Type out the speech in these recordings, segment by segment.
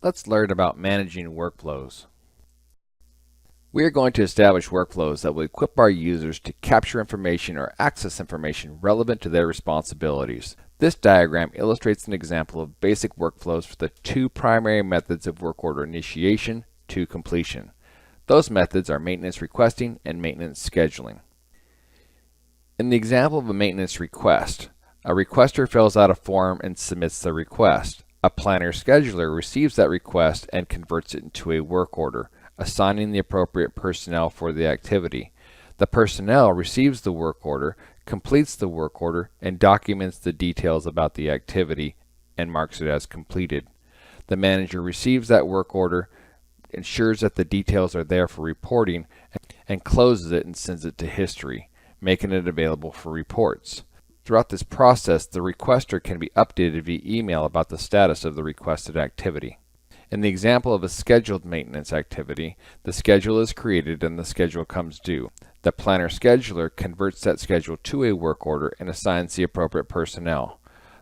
Let's learn about managing workflows. We are going to establish workflows that will equip our users to capture information or access information relevant to their responsibilities. This diagram illustrates an example of basic workflows for the two primary methods of work order initiation to completion. Those methods are maintenance requesting and maintenance scheduling. In the example of a maintenance request, a requester fills out a form and submits the request. A planner scheduler receives that request and converts it into a work order, assigning the appropriate personnel for the activity. The personnel receives the work order, completes the work order, and documents the details about the activity and marks it as completed. The manager receives that work order, ensures that the details are there for reporting, and closes it and sends it to history, making it available for reports. Throughout this process, the requester can be updated via email about the status of the requested activity. In the example of a scheduled maintenance activity, the schedule is created and the schedule comes due. The planner scheduler converts that schedule to a work order and assigns the appropriate personnel.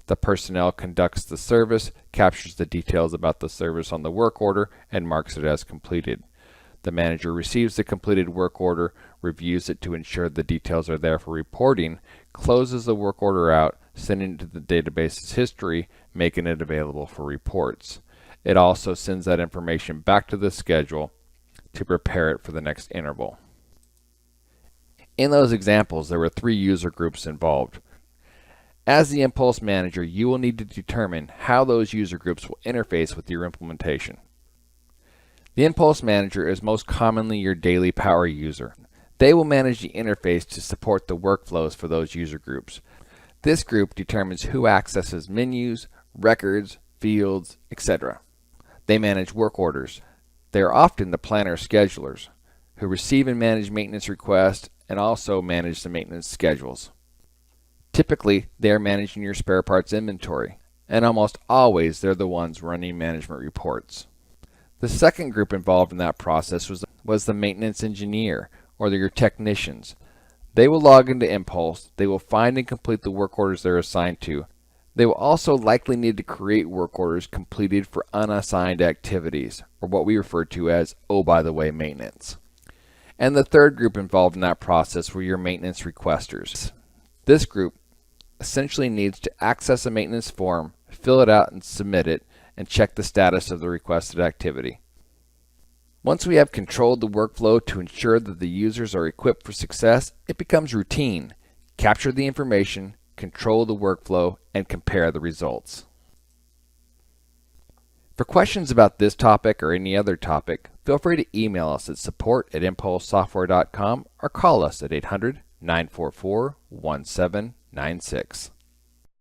The personnel conducts the service, captures the details about the service on the work order, and marks it as completed. The manager receives the completed work order, reviews it to ensure the details are there for reporting, closes the work order out, sending it to the database's history, making it available for reports. It also sends that information back to the schedule to prepare it for the next interval. In those examples, there were 3 user groups involved. As the MPulse manager, you will need to determine how those user groups will interface with your implementation. The MPulse manager is most commonly your daily power user. They will manage the interface to support the workflows for those user groups. This group determines who accesses menus, records, fields, etc. They manage work orders. They are often the planner schedulers who receive and manage maintenance requests and also manage the maintenance schedules. Typically, they are managing your spare parts inventory, and almost always they're the ones running management reports. The second group involved in that process was the maintenance engineer, or your technicians. They will log into MPulse, they will find and complete the work orders they're assigned to. They will also likely need to create work orders completed for unassigned activities, or what we refer to as, oh by the way, maintenance. And the third group involved in that process were your maintenance requesters. This group essentially needs to access a maintenance form, fill it out and submit it, and check the status of the requested activity. Once we have controlled the workflow to ensure that the users are equipped for success, it becomes routine. Capture the information, control the workflow, and compare the results. For questions about this topic or any other topic, feel free to email us at support@mpulsesoftware.com or call us at 800-944-1796.